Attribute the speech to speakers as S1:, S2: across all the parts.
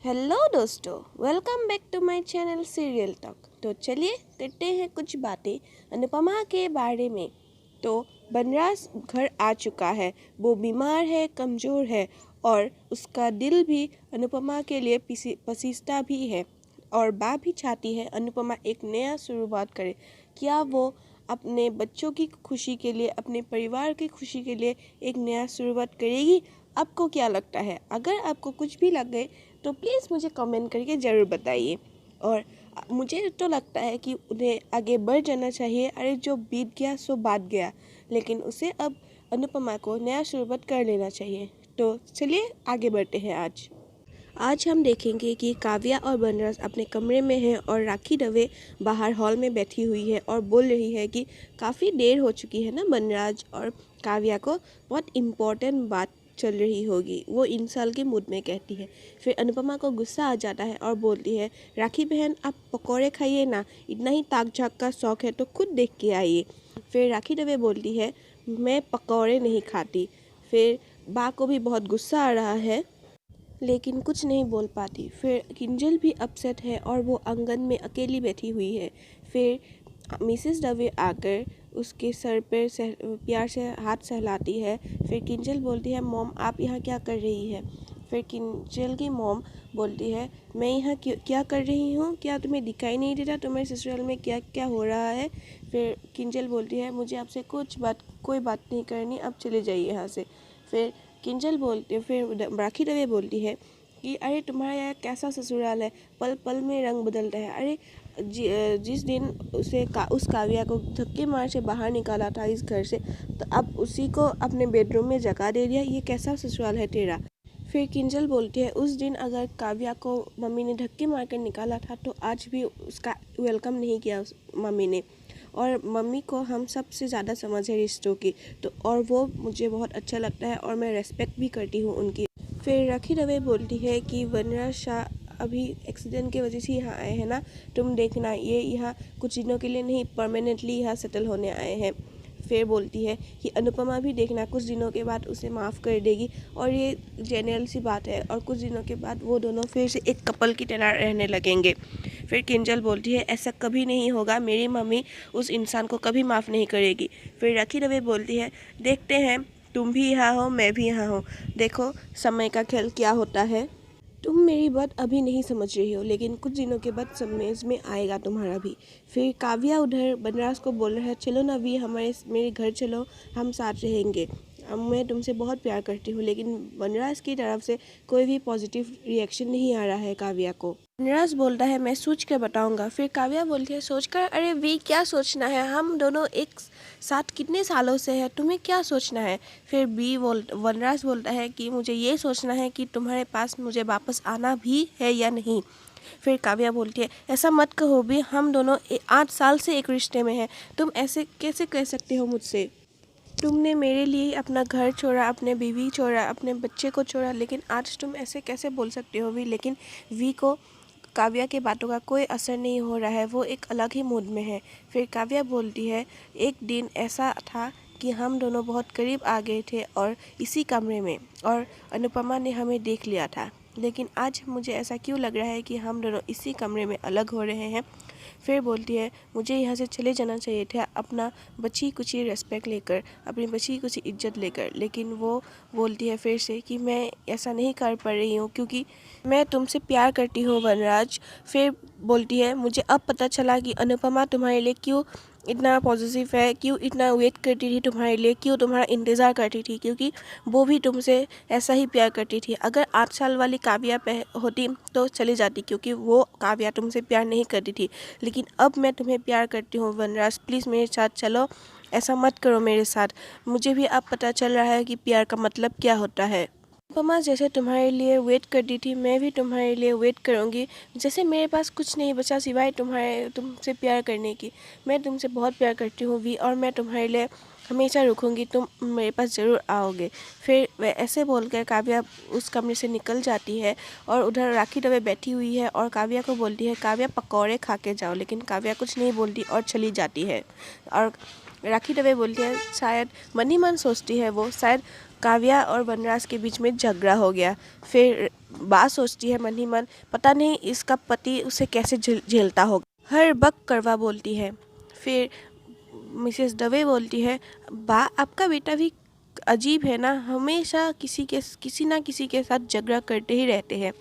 S1: Hello दोस्तों, welcome back to my channel serial talk. तो चलिए करते हैं कुछ बातें अनुपमा के बारे में। तो बनराज घर आ चुका है। वो बीमार है, कमज़ोर है और उसका दिल भी अनुपमा के लिए पसीजता भी है। और बात भी चाहती है अनुपमा एक नया शुरुआत करे। क्या वो अपने बच्चों की खुशी के लिए, अपने परिवार की खुशी के लिए एक नया शुरुआत करेगी? आपको क्या लगता है? अगर आपको कुछ भी लगे तो प्लीज़ मुझे कमेंट करके ज़रूर बताइए। और मुझे तो लगता है कि उन्हें आगे बढ़ जाना चाहिए। अरे जो बीत गया सो बात गया, लेकिन उसे अब अनुपमा को नया शुरुआत कर लेना चाहिए। तो चलिए आगे बढ़ते हैं। आज हम देखेंगे कि काव्या और बनराज अपने कमरे में हैं और राखी दवे बाहर हॉल में बैठी हुई है और बोल रही है कि काफ़ी देर हो चुकी है ना। बनराज और काव्या को बहुत इम्पोर्टेंट बात चल रही होगी, वो इंसाल के मूड में कहती है। फिर अनुपमा को गुस्सा आ जाता है और बोलती है, राखी बहन आप पकौड़े खाइए ना, इतना ही ताक झाक का शौक़ है तो खुद देख के आइए। फिर राखी दवे बोलती है, मैं पकौड़े नहीं खाती। फिर बा को भी बहुत गुस्सा आ रहा है लेकिन कुछ नहीं बोल पाती। फिर किंजल भी अपसेट है और वो आंगन में अकेली बैठी हुई है। फिर मिसेस दवे आकर उसके सर पर प्यार से हाथ सहलाती है। फिर किंजल बोलती है, मॉम आप यहाँ क्या कर रही है? फिर किंजल की मॉम बोलती है, मैं यहाँ क्या कर रही हूँ? क्या तुम्हें दिखाई नहीं देता तुम्हारे ससुराल में क्या क्या हो रहा है? फिर किंजल बोलती है, मुझे आपसे कोई बात नहीं करनी, अब चले जाइए यहाँ से। फिर फिर राखी दवे बोलती है कि अरे तुम्हारा यहाँ कैसा ससुराल है, पल पल में रंग बदलता है। अरे जिस दिन उस काव्या को धक्के मार से बाहर निकाला था इस घर से, तो अब उसी को अपने बेडरूम में जगह दे दिया। ये कैसा ससुराल है तेरा? फिर किंजल बोलती है, उस दिन अगर काव्या को मम्मी ने धक्के मार कर निकाला था तो आज भी उसका वेलकम नहीं किया उस मम्मी ने। और मम्मी को हम सबसे ज़्यादा समझ है रिश्तों की, तो और वो मुझे बहुत अच्छा लगता है और मैं रेस्पेक्ट भी करती हूँ उनकी। फिर राखी दवे बोलती है कि वनराज शाह अभी एक्सीडेंट की वजह से यहाँ आए हैं ना, तुम देखना ये यहाँ कुछ दिनों के लिए नहीं, परमानेंटली यहाँ सेटल होने आए हैं। फिर बोलती है कि अनुपमा भी देखना कुछ दिनों के बाद उसे माफ़ कर देगी और ये जनरल सी बात है, और कुछ दिनों के बाद वो दोनों फिर से एक कपल की तरह रहने लगेंगे। फिर किंजल बोलती है, ऐसा कभी नहीं होगा, मेरी मम्मी उस इंसान को कभी माफ़ नहीं करेगी। फिर राखी दवे बोलती है, देखते हैं, तुम भी यहाँ हो मैं भी यहाँ हूँ, देखो समय का खेल क्या होता है। तुम मेरी बात अभी नहीं समझ रही हो, लेकिन कुछ दिनों के बाद समझ में आएगा तुम्हारा भी। फिर काव्या उधर बनराज को बोल रहा है, चलो ना अभी मेरे घर चलो, हम साथ रहेंगे, मैं तुमसे बहुत प्यार करती हूँ। लेकिन बनराज की तरफ से कोई भी पॉजिटिव रिएक्शन नहीं आ रहा है काव्या को। बनराज बोलता है, मैं सोच कर बताऊँगा। फिर काव्या बोलती है, सोच कर? अरे वी क्या सोचना है, हम दोनों एक साथ कितने सालों से है, तुम्हें क्या सोचना है? फिर वनराज बोलता है कि मुझे ये सोचना है कि तुम्हारे पास मुझे वापस आना भी है या नहीं। फिर काव्या बोलती है, ऐसा मत कहो भी, हम दोनों 8 साल से एक रिश्ते में हैं, तुम ऐसे कैसे कह सकते हो मुझसे? तुमने मेरे लिए अपना घर छोड़ा, अपने बीवी छोड़ा, अपने बच्चे को छोड़ा, लेकिन आज तुम ऐसे कैसे बोल सकते हो भी? लेकिन वी को काव्या के बातों का कोई असर नहीं हो रहा है, वो एक अलग ही मूड में है। फिर काव्या बोलती है, एक दिन ऐसा था कि हम दोनों बहुत करीब आ गए थे और इसी कमरे में, और अनुपमा ने हमें देख लिया था, लेकिन आज मुझे ऐसा क्यों लग रहा है कि हम दोनों इसी कमरे में अलग हो रहे हैं। फिर बोलती है, मुझे यहाँ से चले जाना चाहिए था अपना बची कुची रिस्पेक्ट लेकर, अपनी बची कुची इज्जत लेकर, लेकिन वो बोलती है फिर से कि मैं ऐसा नहीं कर पा रही हूँ क्योंकि मैं तुमसे प्यार करती हूँ वनराज। फिर बोलती है, मुझे अब पता चला कि अनुपमा तुम्हारे लिए क्यों इतना पॉजिटिव है, क्यों इतना वेट करती थी तुम्हारे लिए, क्यों तुम्हारा इंतज़ार करती थी, क्योंकि वो भी तुमसे ऐसा ही प्यार करती थी। अगर 8 साल वाली काव्या होती तो चली जाती, क्योंकि वो काव्या तुमसे प्यार नहीं करती थी, लेकिन अब मैं तुम्हें प्यार करती हूँ वनराज, प्लीज़ मेरे साथ चलो, ऐसा मत करो मेरे साथ। मुझे भी अब पता चल रहा है कि प्यार का मतलब क्या होता है। अनुपमा जैसे तुम्हारे लिए वेट करती थी, मैं भी तुम्हारे लिए वेट करूँगी। जैसे मेरे पास कुछ नहीं बचा सिवाय तुमसे प्यार करने की। मैं तुमसे बहुत प्यार करती हूँ वी, और मैं तुम्हारे लिए हमेशा रुकूंगी, तुम मेरे पास ज़रूर आओगे। फिर वह ऐसे बोलकर काव्या उस कमरे से निकल जाती है और उधर राखी दवे बैठी हुई है और काव्या को बोलती है, काव्या पकौड़े खा के जाओ, लेकिन काव्या कुछ नहीं बोलती और चली जाती है। और राखी दवे बोलती है, शायद मन ही मन सोचती है वो, शायद काव्या और वनराज के बीच में झगड़ा हो गया। फिर बा सोचती है मन ही मन, पता नहीं इसका पति उसे कैसे झेलता होगा। हर वक्त कड़वा बोलती है। फिर मिसेस दवे बोलती है, बा आपका बेटा भी अजीब है ना, हमेशा किसी ना किसी के साथ झगड़ा करते ही रहते हैं।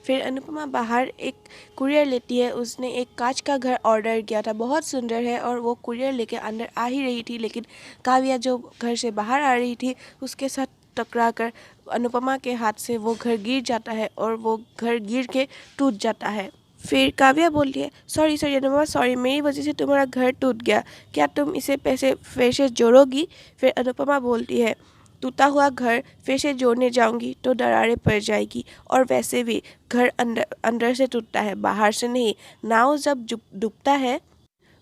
S1: फिर अनुपमा बाहर एक कुरियर लेती है। उसने एक कांच का घर ऑर्डर किया था, बहुत सुंदर है, और वो कुरियर लेके अंदर आ ही रही थी, लेकिन काव्या जो घर से बाहर आ रही थी उसके साथ टकरा कर अनुपमा के हाथ से वो घर गिर जाता है और वो घर गिर के टूट जाता है। फिर काव्या बोलती है, सॉरी सॉरी अनुपमा, सॉरी, मेरी वजह से तुम्हारा घर टूट गया, क्या तुम इसे पैसे फिर से जोड़ोगी? फिर अनुपमा बोलती है, टूटा हुआ घर फिर से जोड़ने जाऊंगी तो दरारें पड़ जाएगी, और वैसे भी घर अंदर अंदर से टूटता है, बाहर से नहीं। नाव जब डूबता है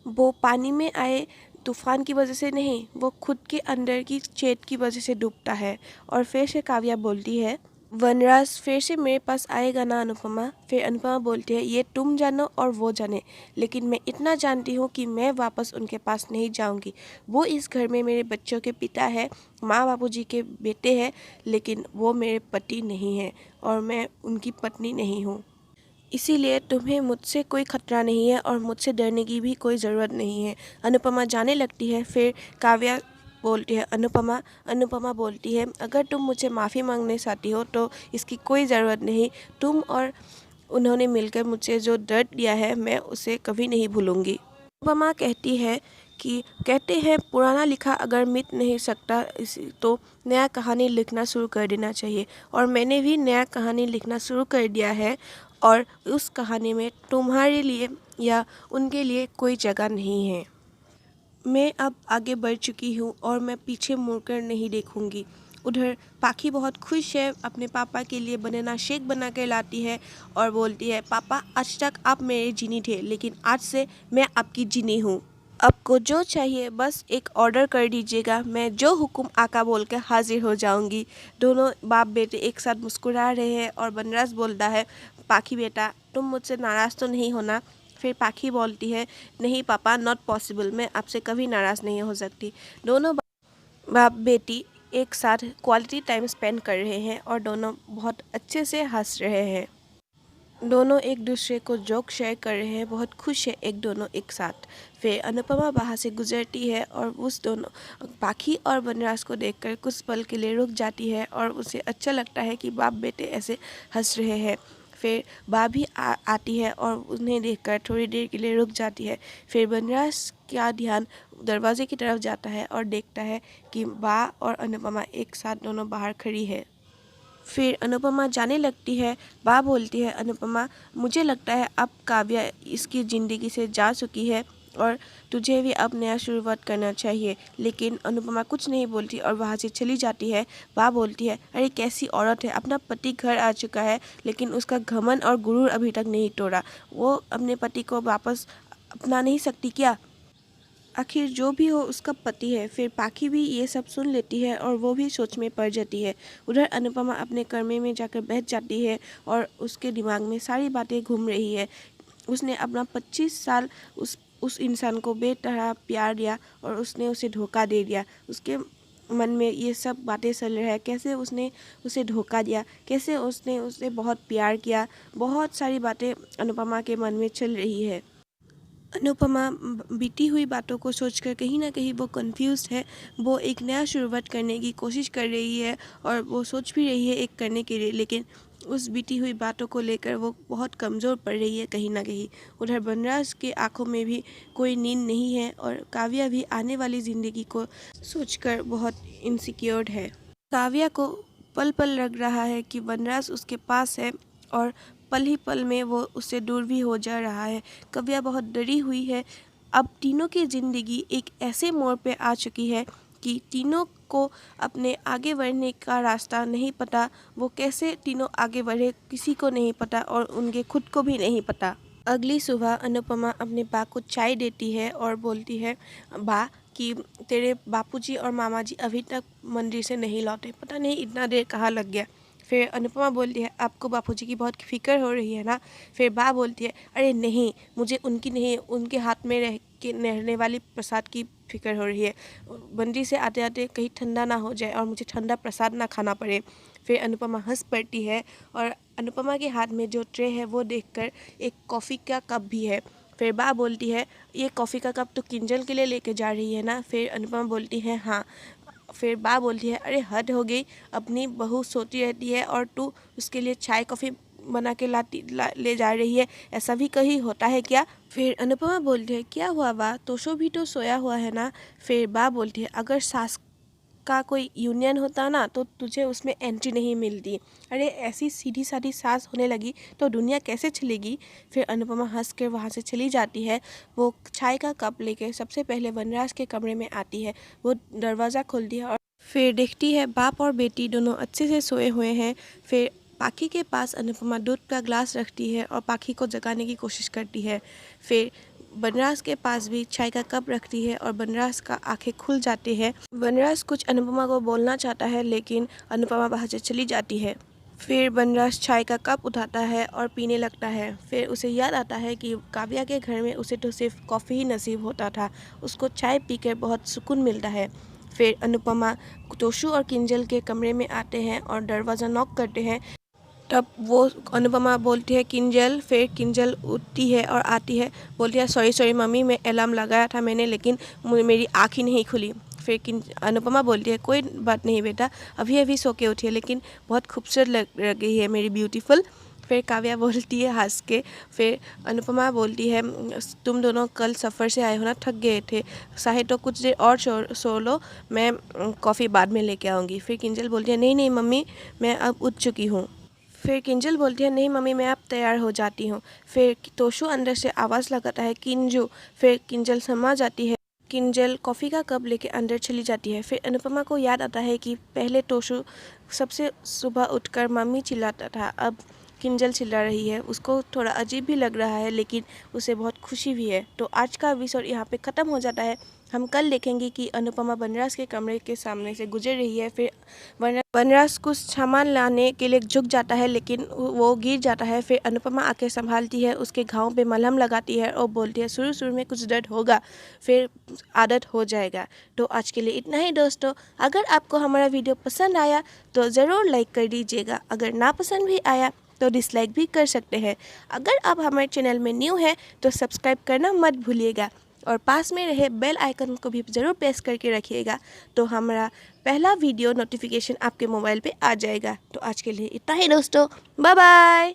S1: वो पानी में आए तूफान की वजह से नहीं, वो खुद के अंदर की छेद की वजह से डूबता है। और फिर से काव्या बोलती है, वनराज फिर से मेरे पास आएगा ना अनुपमा? फिर अनुपमा बोलती है, ये तुम जानो और वो जाने, लेकिन मैं इतना जानती हूँ कि मैं वापस उनके पास नहीं जाऊँगी। वो इस घर में मेरे बच्चों के पिता है, माँ बापूजी के बेटे हैं, लेकिन वो मेरे पति नहीं हैं और मैं उनकी पत्नी नहीं हूँ। इसीलिए तुम्हें मुझसे कोई खतरा नहीं है और मुझसे डरने की भी कोई ज़रूरत नहीं है। अनुपमा जाने लगती है। फिर काव्या बोलती है, अनुपमा बोलती है, अगर तुम मुझे माफ़ी मांगने चाहती हो तो इसकी कोई ज़रूरत नहीं। तुम और उन्होंने मिलकर मुझे जो दर्द दिया है मैं उसे कभी नहीं भूलूंगी। अनुपमा कहती है कि कहते हैं पुराना लिखा अगर मिट नहीं सकता इसी तो नया कहानी लिखना शुरू कर देना चाहिए, और मैंने भी नया कहानी लिखना शुरू कर दिया है, और उस कहानी में तुम्हारे लिए या उनके लिए कोई जगह नहीं है। मैं अब आगे बढ़ चुकी हूँ और मैं पीछे मुड़कर नहीं देखूंगी। उधर पाखी बहुत खुश है, अपने पापा के लिए बनाना शेक बना कर लाती है और बोलती है, पापा आज तक आप मेरे जीनी थे, लेकिन आज से मैं आपकी जीनी हूँ। आपको जो चाहिए बस एक ऑर्डर कर दीजिएगा, मैं जो हुक्म आका बोल के हाजिर हो जाऊंगी। दोनों बाप बेटे एक साथ मुस्कुरा रहे हैं और बनराज बोलता है, पाखी बेटा तुम मुझसे नाराज़ तो नहीं होना? फिर पाखी बोलती है, नहीं पापा, नॉट पॉसिबल, मैं आपसे कभी नाराज़ नहीं हो सकती। दोनों बाप बेटी एक साथ क्वालिटी टाइम स्पेंड कर रहे हैं और दोनों बहुत अच्छे से हंस रहे हैं। दोनों एक दूसरे को जोक शेयर कर रहे हैं, बहुत खुश है दोनों एक साथ। फिर अनुपमा वहाँ से गुजरती है और उस दोनों पाखी और बनराज को देखकर कुछ पल के लिए रुक जाती है और उसे अच्छा लगता है कि बाप बेटे ऐसे हंस रहे हैं। फिर बा भी आती है और उन्हें देखकर थोड़ी देर के लिए रुक जाती है। फिर बनराज का ध्यान दरवाजे की तरफ जाता है और देखता है कि बा और अनुपमा एक साथ दोनों बाहर खड़ी है। फिर अनुपमा जाने लगती है। बा बोलती है, अनुपमा मुझे लगता है अब काव्या इसकी ज़िंदगी से जा चुकी है और तुझे भी अब नया शुरुआत करना चाहिए। लेकिन अनुपमा कुछ नहीं बोलती और वहाँ से चली जाती है। बा बोलती है, अरे कैसी औरत है, अपना पति घर आ चुका है लेकिन उसका घमंड और गुरूर अभी तक नहीं तोड़ा। वो अपने पति को वापस अपना नहीं सकती क्या? आखिर जो भी हो उसका पति है। फिर पाखी भी ये सब सुन लेती है और वो भी सोच में पड़ जाती है। उधर अनुपमा अपने कमरे में जाकर बैठ जाती है और उसके दिमाग में सारी बातें घूम रही है। उसने अपना 25 साल उस इंसान को बेतरह प्यार दिया और उसने उसे धोखा दे दिया। उसके मन में ये सब बातें चल रहा है, कैसे उसने उसे धोखा दिया, कैसे उसने उसे बहुत प्यार किया, बहुत सारी बातें अनुपमा के मन में चल रही है। अनुपमा बीती हुई बातों को सोचकर कहीं ना कहीं वो कंफ्यूज है। वो एक नया शुरुआत करने की कोशिश कर रही है और वो सोच भी रही है एक करने के लिए, लेकिन उस बीती हुई बातों को लेकर वो बहुत कमज़ोर पड़ रही है कहीं ना कहीं। उधर बनराज के आंखों में भी कोई नींद नहीं है और काव्या भी आने वाली ज़िंदगी को सोचकर बहुत इनसिक्योर्ड है। काव्या को पल पल लग रहा है कि बनराज उसके पास है और पल ही पल में वो उससे दूर भी हो जा रहा है। काव्या बहुत डरी हुई है। अब तीनों की ज़िंदगी एक ऐसे मोड़ पे आ चुकी है कि तीनों को अपने आगे बढ़ने का रास्ता नहीं पता। वो कैसे तीनों आगे बढ़े किसी को नहीं पता और उनके खुद को भी नहीं पता। अगली सुबह अनुपमा अपने बा को चाय देती है और बोलती है, बा कि तेरे बापूजी और मामा जी अभी तक मंदिर से नहीं लौटे, पता नहीं इतना देर कहाँ लग गया। फिर अनुपमा बोलती है, आपको बापूजी की बहुत फिक्र हो रही है ना? फिर बा बोलती है, अरे नहीं, मुझे उनकी नहीं, उनके हाथ में रहने वाली प्रसाद की फिक्र हो रही है। मंदिर से आते आते कहीं ठंडा ना हो जाए और मुझे ठंडा प्रसाद ना खाना पड़े। फिर अनुपमा हंस पड़ती है और अनुपमा के हाथ में जो ट्रे है वो देखकर एक कॉफ़ी का कप भी है। फिर बा बोलती है, ये कॉफ़ी का कप तो किंजल के लिए लेके जा रही है ना? फिर अनुपमा बोलती है हाँ। फिर बा बोलती है, अरे हद हो गई, अपनी बहू सोती रहती है और तू उसके लिए चाय कॉफ़ी बना के ले जा रही है, ऐसा भी कहीं होता है क्या? फिर अनुपमा बोलती है, क्या हुआ बा, तोशो भी तो सोया हुआ है ना? फिर बा बोलती है, अगर सास का कोई यूनियन होता ना तो तुझे उसमें एंट्री नहीं मिलती। अरे ऐसी सीधी सादी सास होने लगी तो दुनिया कैसे चलेगी? फिर अनुपमा हंस कर वहाँ से चली जाती है। वो चाय का कप लेके सबसे पहले वनराज के कमरे में आती है। वो दरवाज़ा खोलती है और फिर देखती है बाप और बेटी दोनों अच्छे से सोए हुए हैं। फिर पाखी के पास अनुपमा दूध का ग्लास रखती है और पाखी को जगाने की कोशिश करती है। फिर बनराज के पास भी चाय का कप रखती है और बनराज का आंखें खुल जाती है। बनराज कुछ अनुपमा को बोलना चाहता है लेकिन अनुपमा वहाँ से चली जाती है। फिर बनराज चाय का कप उठाता है और पीने लगता है। फिर उसे याद आता है कि काव्या के घर में उसे तो सिर्फ कॉफ़ी ही नसीब होता था, उसको चाय पीकर बहुत सुकून मिलता है। फिर अनुपमा तोशु और किंजल के कमरे में आते हैं और दरवाज़ा नॉक करते हैं। तब वो अनुपमा बोलती है किंजल। फिर किंजल उठती है और आती है, बोलती है सॉरी मम्मी, मैं अलार्म लगाया था मैंने, लेकिन मेरी आँख ही नहीं खुली। फिर अनुपमा बोलती है कोई बात नहीं बेटा, अभी अभी सो के उठी है, लेकिन बहुत खूबसूरत लग रही है मेरी ब्यूटीफुल। फिर काव्या बोलती है हंस के। फिर अनुपमा बोलती है तुम दोनों कल सफ़र से आए हो ना, थक गए थे, चाहे तो कुछ देर और सो लो, मैं कॉफ़ी बाद में लेके आऊँगी। फिर किंजल बोलती है नहीं मम्मी, मैं अब उठ चुकी हूँ। फिर किंजल बोलती है नहीं मम्मी, मैं अब तैयार हो जाती हूँ। फिर तोशु अंदर से आवाज़ लगाता है किंजू। फिर किंजल समा जाती है। किंजल कॉफ़ी का कप लेके अंदर चली जाती है। फिर अनुपमा को याद आता है कि पहले तोशु सबसे सुबह उठकर मम्मी चिल्लाता था, अब किंजल चिल्ला रही है। उसको थोड़ा अजीब भी लग रहा है लेकिन उसे बहुत खुशी भी है। तो आज का एपिसोड यहाँ पे ख़त्म हो जाता है। हम कल देखेंगे कि अनुपमा बनराज के कमरे के सामने से गुजर रही है। फिर बनराज कुछ सामान लाने के लिए झुक जाता है लेकिन वो गिर जाता है। फिर अनुपमा आके संभालती है, उसके घाव पे मलहम लगाती है और बोलती है शुरू में कुछ दर्द होगा, फिर आदत हो जाएगा। तो आज के लिए इतना ही दोस्तों। अगर आपको हमारा वीडियो पसंद आया तो ज़रूर लाइक कर दीजिएगा। अगर ना पसंद भी आया तो डिसलाइक भी कर सकते हैं। अगर आप हमारे चैनल में न्यू हैं तो सब्सक्राइब करना मत भूलिएगा और पास में रहे बेल आइकन को भी ज़रूर प्रेस करके रखिएगा, तो हमारा पहला वीडियो नोटिफिकेशन आपके मोबाइल पे आ जाएगा। तो आज के लिए इतना ही दोस्तों, बाय बाय।